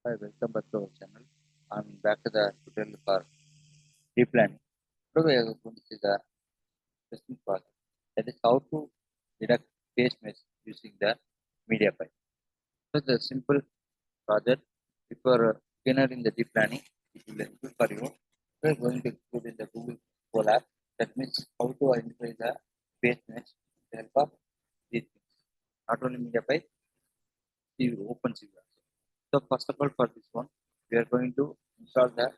Hi, welcome back to our channel. I'm back to the tutorial for deep learning. Today we are going to see the testing process. That is how to deduct face mesh using the Mediapipe. So the simple project, if you are a beginner in the deep learning, it will be helpful for you. We are going to put in the Google Colab. That means how to identify the face mesh with the help of these things. Not only Mediapipe, the OpenCV also. So first of all, for this one, we are going to install the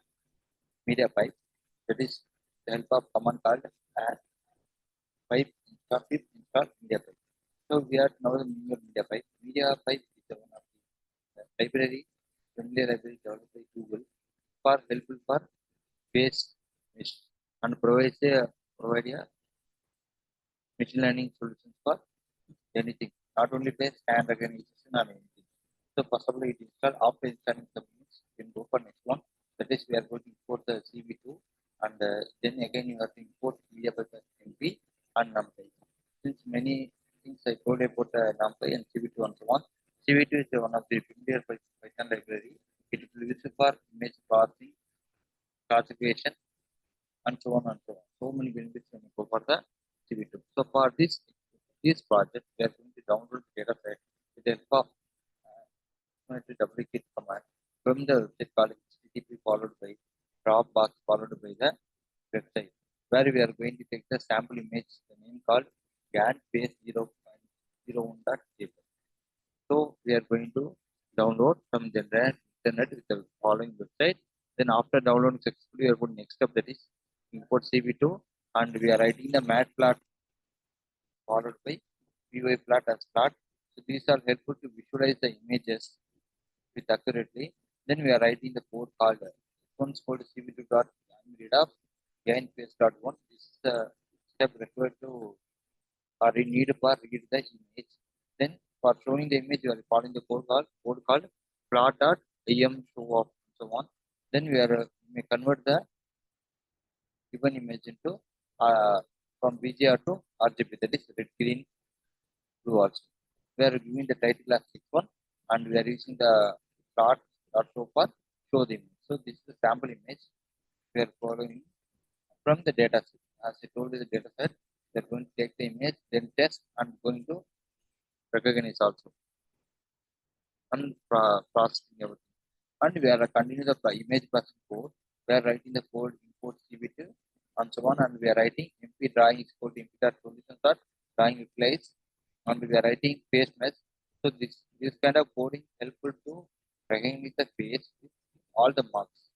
Mediapipe. That is the help of command called add pipe install Mediapipe. So we are now using Mediapipe. Mediapipe is one of the library, familiar library developed by Google for helpful for face mesh and provide a machine learning solutions for anything, not only face and recognition or anything. So first of all, it install after installing the means, you can go for next one. That is, we are going to import the CV2 and then again you have to import Mediapipe MP and NumPy. Since many things I told about NumPy and CV2 and so on, CV2 is one of the familiar Python library. It will use for image processing, classification, and so on and so on. So many benefits when you go for the CV2. So for this project, we are going to download the data set with the help of duplicate command from the website called HTTP followed by Dropbox followed by the website, where we are going to take the sample image, the name called GAN base 0.01.jpg. So we are going to download from the internet with the following website. Then after downloading successfully, we are going next step, that is import CV2, and we are writing the matplot followed by PY plot as plot. So these are helpful to visualize the images with accurately. Then we are writing the code called one's called cv2.read of gain face.1. This is the step required to or we need for read the image. Then for showing the image, we are following the code called plot.im show of so on. Then we are may convert the given image into from BGR to RGB, that is red, green, blue also. We are giving the title as one and we are using the plot show for show the image. So this is the sample image we are following from the data set. As I told you, the data set, we are going to take the image, then test and going to recognize also and processing everything. And we are continuing the image processing code. We are writing the code import CV2 and so on, and we are writing MP drawing is called MP.solutions or drawing replies, and we are writing face mesh. So this kind of coding helpful to recognize the face with all the marks.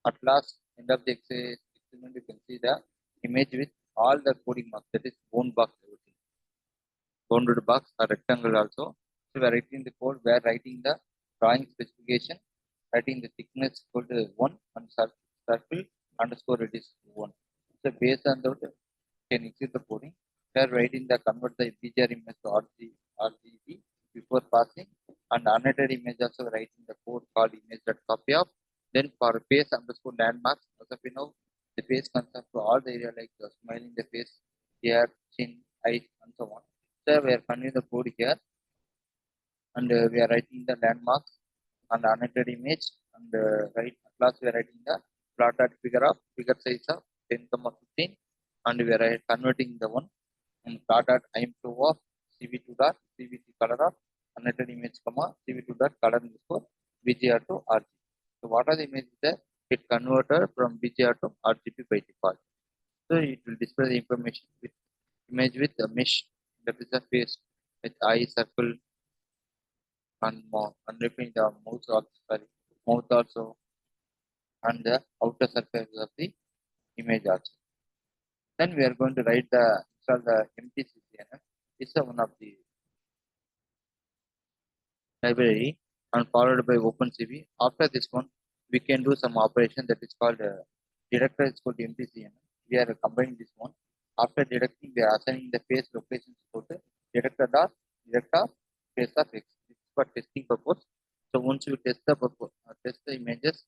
At last, end of the experiment, you can see the image with all the coding marks, that is bound box, everything. Bounded box or rectangle also. So we are writing the code, we are writing the drawing specification, writing the thickness equal to 1 and circle underscore it is 1. So based on that, can execute the coding. We are writing the convert the BGR image to RGB before passing, and another image also writing the code called image.copy of. Then for face underscore landmarks, as of you know, the face concept to all the area like the smiling the face, hair, chin, eyes, and so on. So we are continuing the code here, and we are writing the landmarks and annotated image, and right at last we are writing the plotted figure size of 10,15, and we are converting the one and plotted I'm show of CV2 dot CVC color of annotated image comma CV2 dot color underscore BGR to RGB. So what are the images there? It converted from BGR to RGB by default. So it will display the information with image with the mesh, that is the face with eye, circle, and repeating the mouth also, and the outer surface of the image also. Then we are going to install the MTCCNF. It's one of the library and followed by OpenCV. After this one, we can do some operation that is called director is called MTCNF. We are combining this one. After deducting, we are assigning the face location code director face of X. This is for testing purpose. So once you test the images,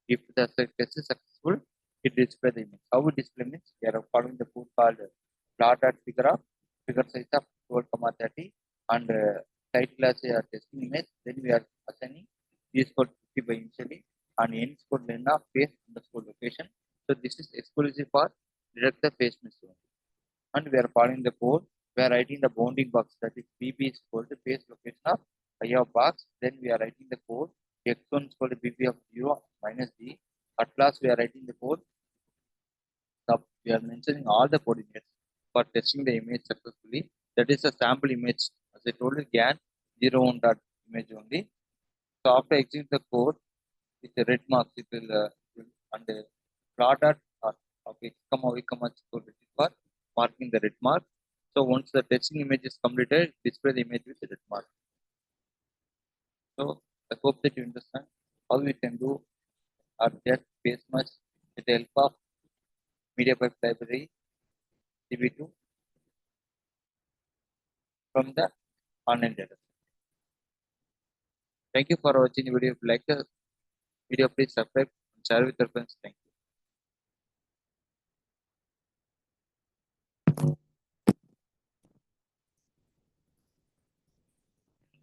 if the test is successful, it display the image. How we display means we are following the code called figure size of 12,30 and title as a testing image. Then we are assigning is called 50 by of face underscore location. So this is exclusive for detect the face mismatch. And we are following the code. We are writing the bounding box, that is BB is equal to face location of I of box. Then we are writing the code x1 is equal to BB of 0 minus d. At last we are writing the code. We are mentioning all the coordinates for testing the image successfully. That is a sample image. As I told you, GAN 01 dot image only. So after exiting the code with the red marks, it will and the plot dot of x comma y comma equal to for marking the red mark. So once the testing image is completed, display the image with the red mark. So I hope that you understand how we can do our test face match with the help of Mediapipe library DB2 from the online data. Thank you for watching the video. If you like the video, please subscribe and share with your friends. Thank you.